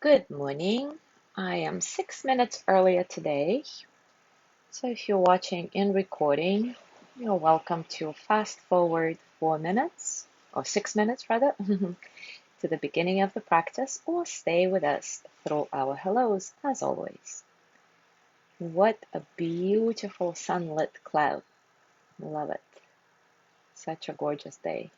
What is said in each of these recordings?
Good morning. I am 6 minutes earlier today. So if you're watching in recording, you're welcome to fast forward 4 minutes, or 6 minutes rather, to the beginning of the practice, or stay with us through our hellos as always. What a beautiful sunlit cloud. Love it. Such a gorgeous day.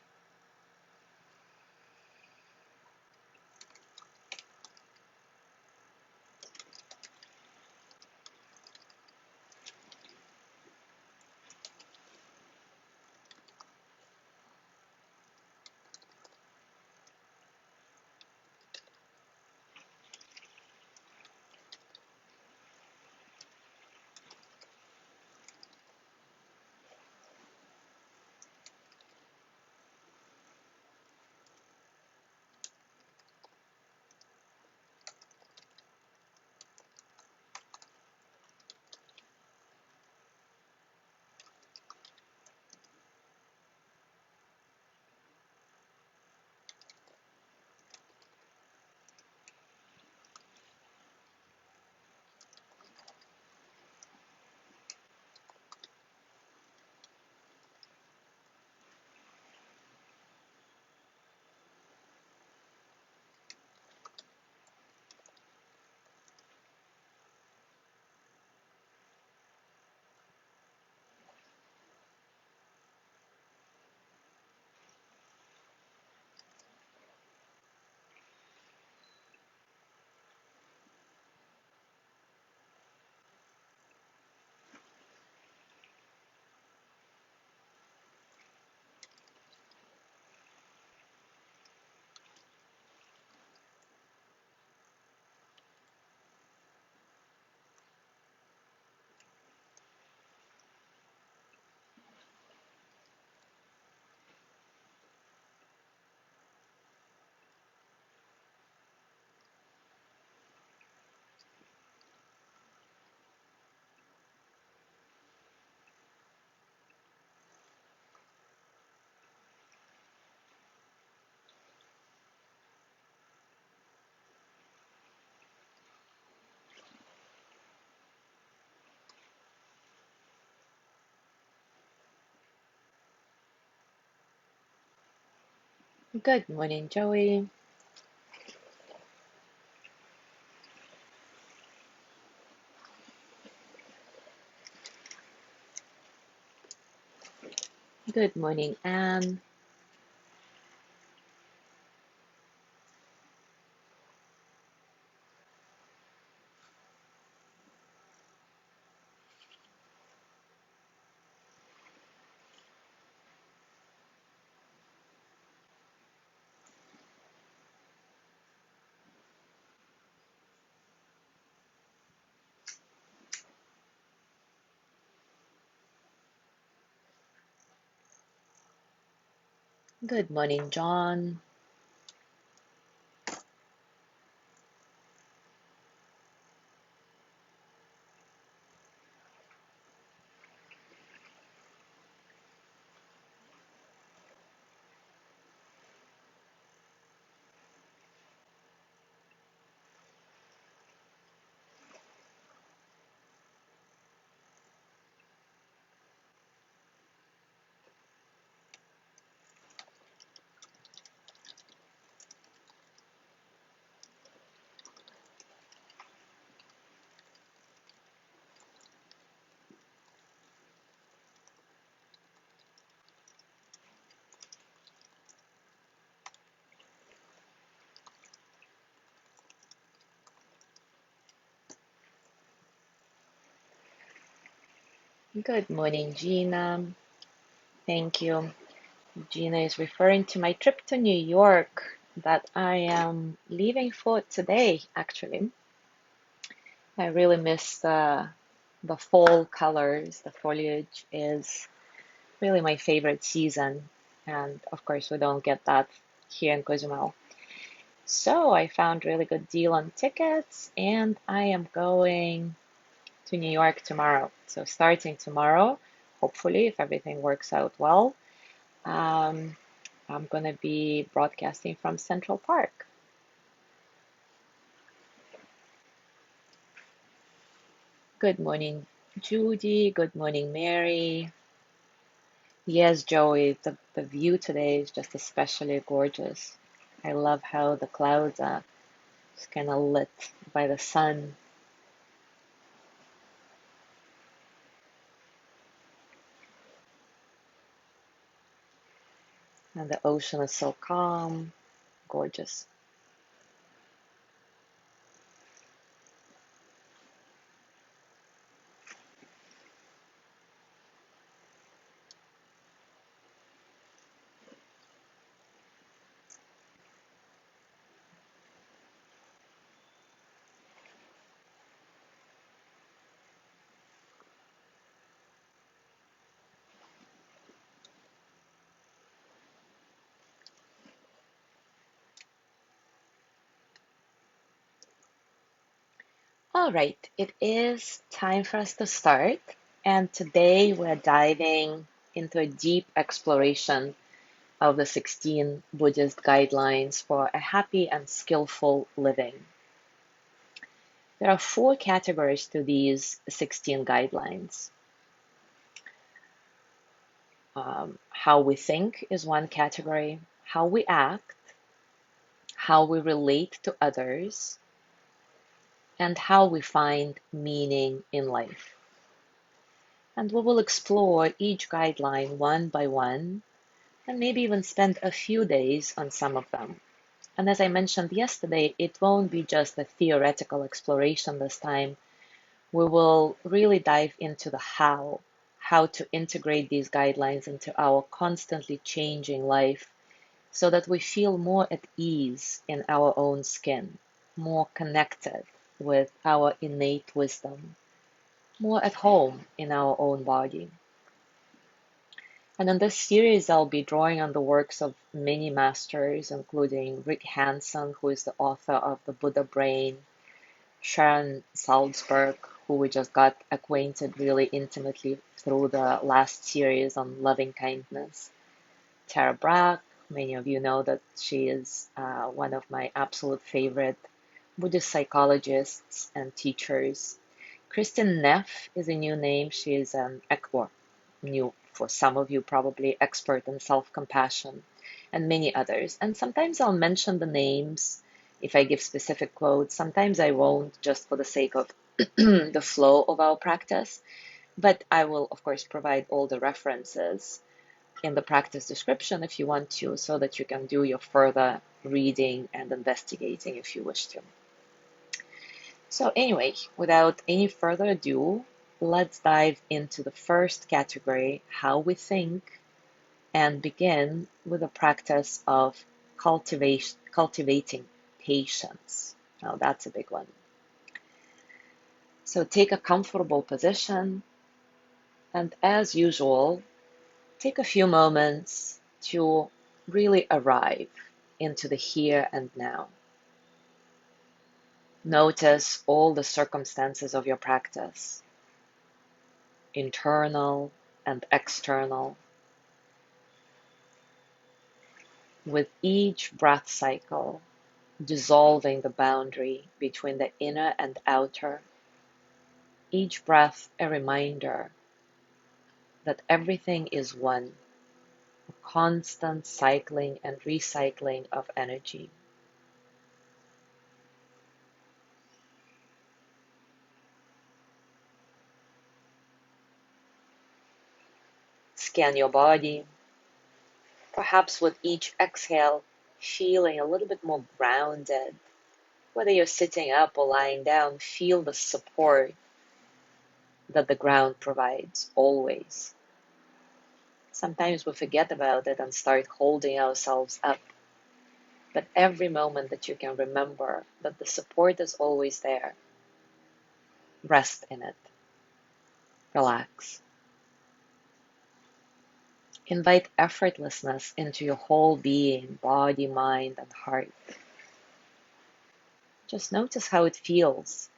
Good morning, Joey. Good morning, Anne. Good morning, John. Good morning, Gina. Thank you. Gina is referring to my trip to New York that I am leaving for today, actually. I really miss the fall colors. The foliage is really my favorite season. And of course, we don't get that here in Cozumel. So I found really good deal on tickets and I am going to New York tomorrow. So starting tomorrow, hopefully, if everything works out well, um, I'm going to be broadcasting from Central Park. Good morning, Judy. Good morning, Mary. Yes, Joey, the view today is just especially gorgeous. I love how the clouds are just kind of lit by the sun, and the ocean is so calm, gorgeous. All right, it is time for us to start. And today we're diving into a deep exploration of the 16 Buddhist guidelines for a happy and skillful living. There are four categories to these 16 guidelines. How we think is one category, how we act, how we relate to others, and how we find meaning in life. And we will explore each guideline one by one and maybe even spend a few days on some of them. And as I mentioned yesterday, it won't be just a theoretical exploration this time. We will really dive into the how to integrate these guidelines into our constantly changing life so that we feel more at ease in our own skin, more connected with our innate wisdom, more at home in our own body. And in this series, I'll be drawing on the works of many masters, including Rick Hanson, who is the author of The Buddha Brain, Sharon Salzberg, who we just got acquainted really intimately through the last series on loving kindness, Tara Brach. Many of you know that she is one of my absolute favorite Buddhist psychologists and teachers. Kristin Neff is a new name. She is an new for some of you probably expert in self-compassion and many others. And sometimes I'll mention the names if I give specific quotes. Sometimes I won't, just for the sake of the flow of our practice. But I will, of course, provide all the references in the practice description if you want to, so that you can do your further reading and investigating if you wish to. So anyway, without any further ado, let's dive into the first category, how we think, and begin with the practice of cultivating patience. Now that's a big one. So take a comfortable position, and as usual, take a few moments to really arrive into the here and now. Notice all the circumstances of your practice, internal and external. With each breath cycle, dissolving the boundary between the inner and outer. Each breath a reminder that everything is one, a constant cycling and recycling of energy. Scan your body, perhaps with each exhale, feeling a little bit more grounded. Whether you're sitting up or lying down, feel the support that the ground provides always. Sometimes we forget about it and start holding ourselves up. But every moment that you can remember that the support is always there, rest in it. Relax. Invite effortlessness into your whole being, body, mind, and heart. Just notice how it feels.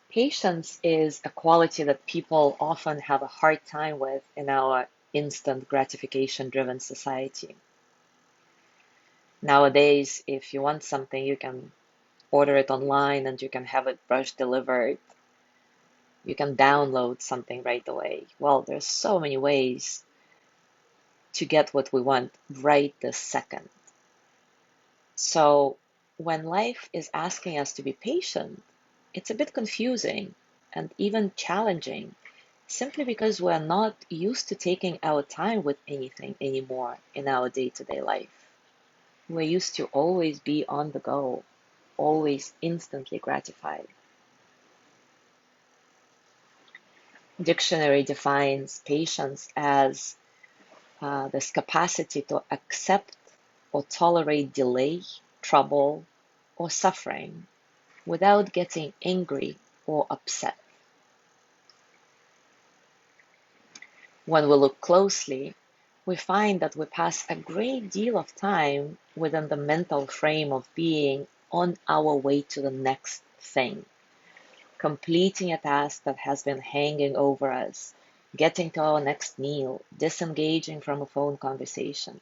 Patience is a quality that people often have a hard time with in our instant gratification driven society. Nowadays, if you want something, you can order it online and you can have it brush delivered. You can download something right away. Well, there's so many ways to get what we want right this second. So when life is asking us to be patient, it's a bit confusing and even challenging, simply because we're not used to taking our time with anything anymore in our day-to-day life. We're used to always be on the go, always instantly gratified. Dictionary defines patience as this capacity to accept or tolerate delay, trouble, or suffering without getting angry or upset. When we look closely, we find that we pass a great deal of time within the mental frame of being on our way to the next thing, completing a task that has been hanging over us, getting to our next meal, disengaging from a phone conversation.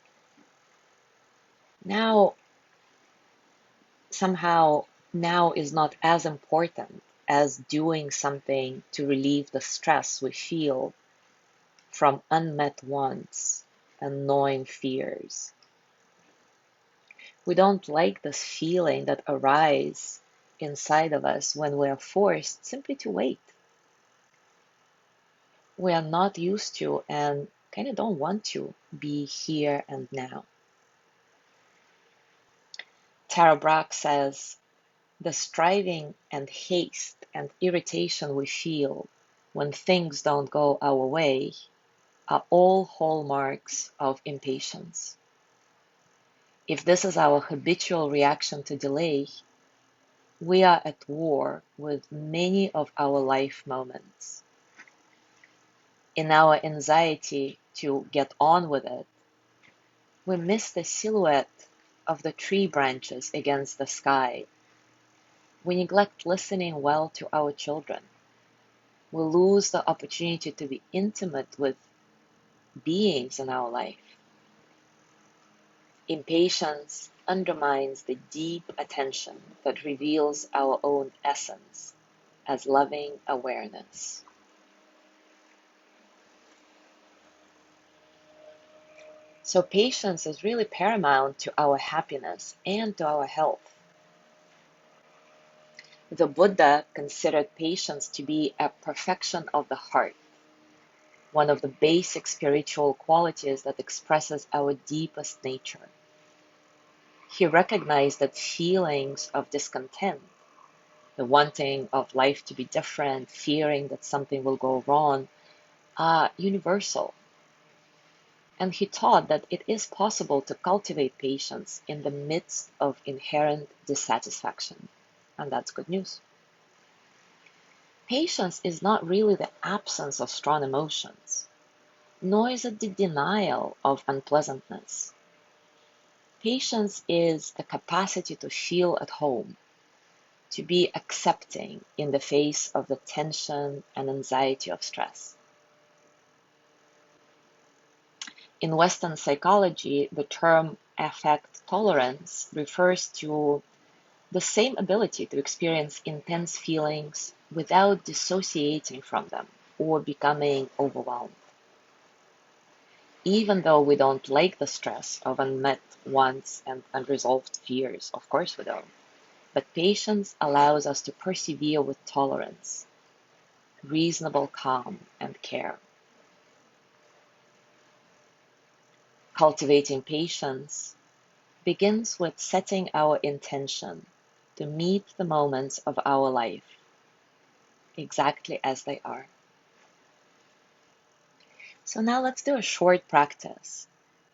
Now, somehow, now is not as important as doing something to relieve the stress we feel from unmet wants and gnawing fears. We don't like this feeling that arises inside of us when we are forced simply to wait. We are not used to and kind of don't want to be here and now. Tara Brach says, the striving and haste and irritation we feel when things don't go our way are all hallmarks of impatience. If this is our habitual reaction to delay, we are at war with many of our life moments. In our anxiety to get on with it, we miss the silhouette of the tree branches against the sky. We neglect listening well to our children. We lose the opportunity to be intimate with beings in our life. Impatience undermines the deep attention that reveals our own essence as loving awareness. So patience is really paramount to our happiness and to our health. The Buddha considered patience to be a perfection of the heart, one of the basic spiritual qualities that expresses our deepest nature. He recognized that feelings of discontent, the wanting of life to be different, fearing that something will go wrong, are universal. And he taught that it is possible to cultivate patience in the midst of inherent dissatisfaction. And that's good news. Patience is not really the absence of strong emotions, nor is it the denial of unpleasantness. Patience is the capacity to feel at home, to be accepting in the face of the tension and anxiety of stress. In Western psychology, the term affect tolerance refers to the same ability to experience intense feelings without dissociating from them or becoming overwhelmed. Even though we don't like the stress of unmet wants and unresolved fears, of course we don't, but patience allows us to persevere with tolerance, reasonable calm, and care. Cultivating patience begins with setting our intention to meet the moments of our life exactly as they are. So now let's do a short practice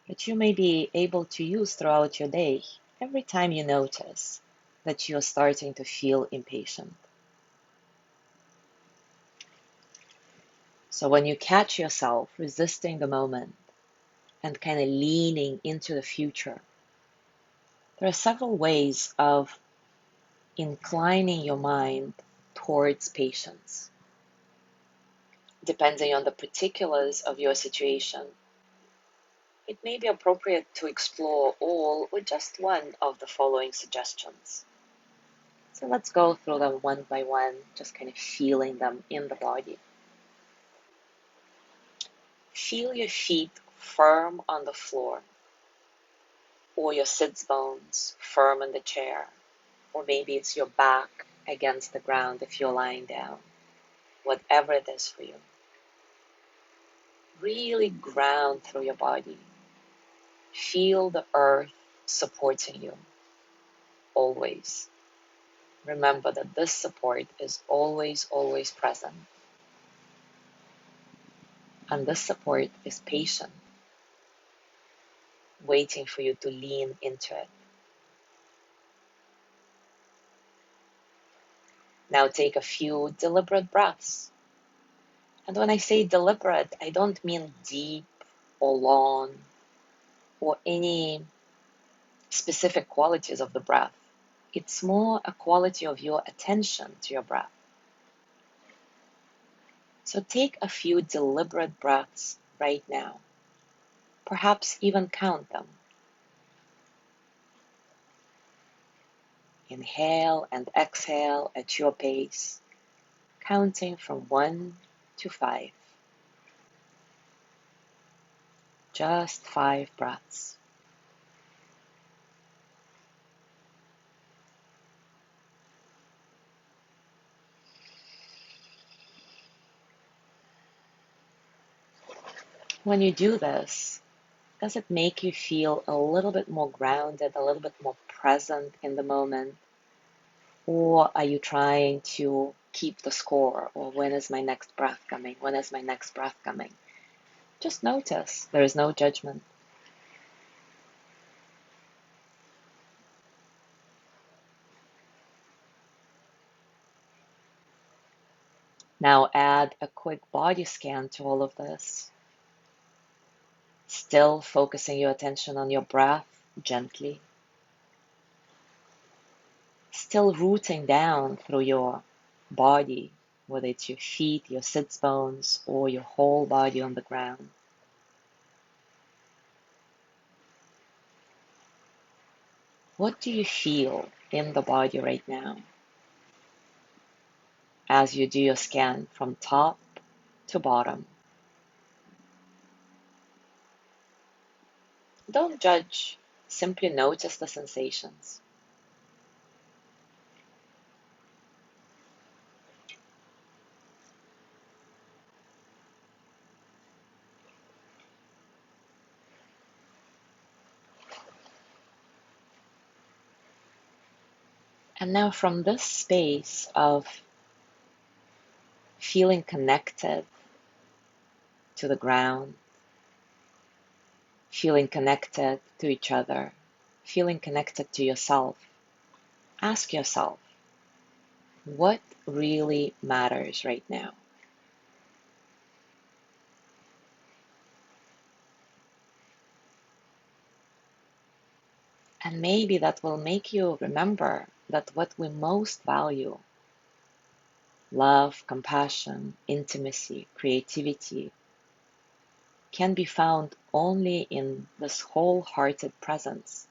that you may be able to use throughout your day every time you notice that you're starting to feel impatient. So when you catch yourself resisting the moment and kind of leaning into the future, there are several ways of inclining your mind towards patience. Depending on the particulars of your situation, it may be appropriate to explore all or just one of the following suggestions. So let's go through them one by one, just kind of feeling them in the body. Feel your feet firm on the floor, or your sits bones firm in the chair, or maybe it's your back against the ground if you're lying down, whatever it is for you. Really ground through your body. Feel the earth supporting you, always. Remember that this support is always, always present. And this support is patient, waiting for you to lean into it. Now take a few deliberate breaths. And when I say deliberate, I don't mean deep or long or any specific qualities of the breath. It's more a quality of your attention to your breath. So take a few deliberate breaths right now. Perhaps even count them. Inhale and exhale at your pace, counting from 1 to 5. Just 5 breaths. When you do this, does it make you feel a little bit more grounded, a little bit more present in the moment? Or are you trying to keep the score? Or when is my next breath coming? When is my next breath coming? Just notice. There is no judgment. Now add a quick body scan to all of this. Still focusing your attention on your breath gently. Still rooting down through your body, whether it's your feet, your sits bones, or your whole body on the ground. What do you feel in the body right now as you do your scan from top to bottom? Don't judge, simply notice the sensations. And now from this space of feeling connected to the ground, feeling connected to each other, feeling connected to yourself, ask yourself, what really matters right now? And maybe that will make you remember that what we most value, love, compassion, intimacy, creativity, can be found only in this wholehearted presence,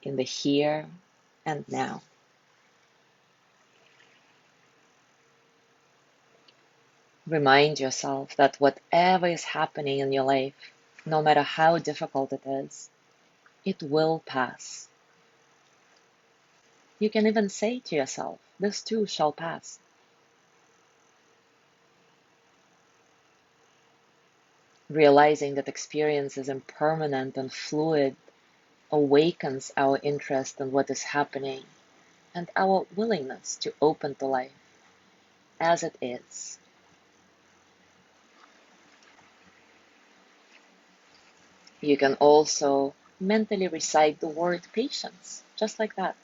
in the here and now. Remind yourself that whatever is happening in your life, no matter how difficult it is, it will pass. You can even say to yourself, this too shall pass. Realizing that experience is impermanent and fluid awakens our interest in what is happening and our willingness to open to life as it is. You can also mentally recite the word patience, just like that.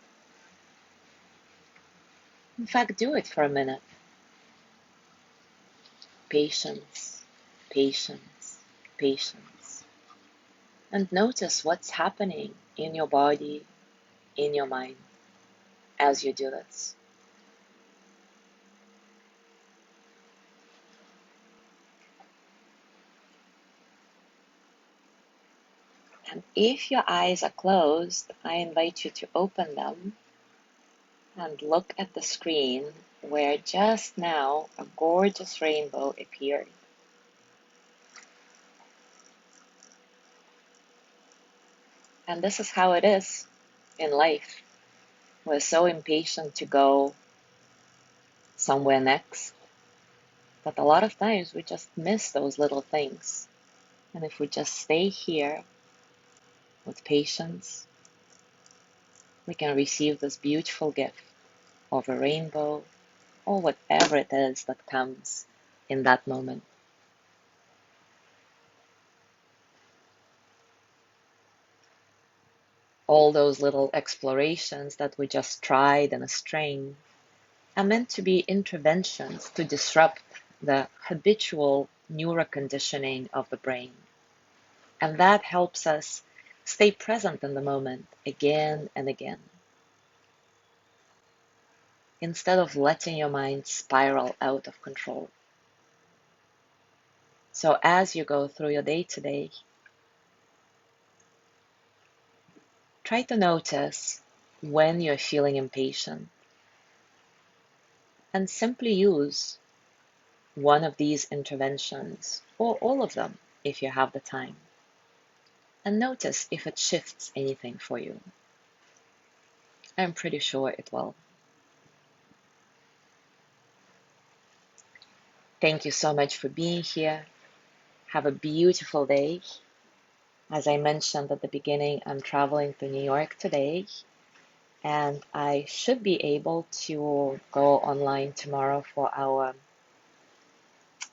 In fact, do it for a minute. Patience, patience, patience. And notice what's happening in your body, in your mind, as you do this. And if your eyes are closed, I invite you to open them and look at the screen where just now a gorgeous rainbow appeared. And this is how it is in life. We're so impatient to go somewhere next that a lot of times we just miss those little things. And if we just stay here with patience, we can receive this beautiful gift of a rainbow or whatever it is that comes in that moment. All those little explorations that we just tried in a string are meant to be interventions to disrupt the habitual neuroconditioning of the brain. And that helps us stay present in the moment again and again, instead of letting your mind spiral out of control. So as you go through your day today, try to notice when you're feeling impatient and simply use one of these interventions, or all of them if you have the time, and notice if it shifts anything for you. I'm pretty sure it will. Thank you so much for being here. Have a beautiful day. As I mentioned at the beginning, I'm traveling to New York today, and I should be able to go online tomorrow for our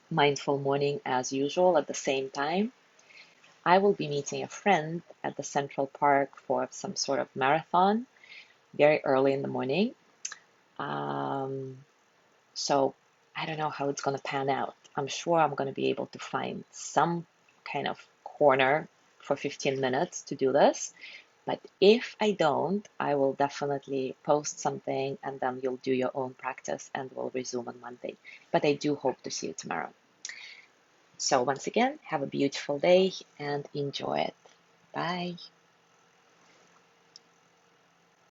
mindful morning as usual at the same time. I will be meeting a friend at the Central Park for some sort of marathon very early in the morning. So I don't know how it's going to pan out. I'm sure I'm going to be able to find some kind of corner for 15 minutes to do this. But if I don't, I will definitely post something and then you'll do your own practice and we'll resume on Monday. But I do hope to see you tomorrow. So once again, have a beautiful day and enjoy it. Bye.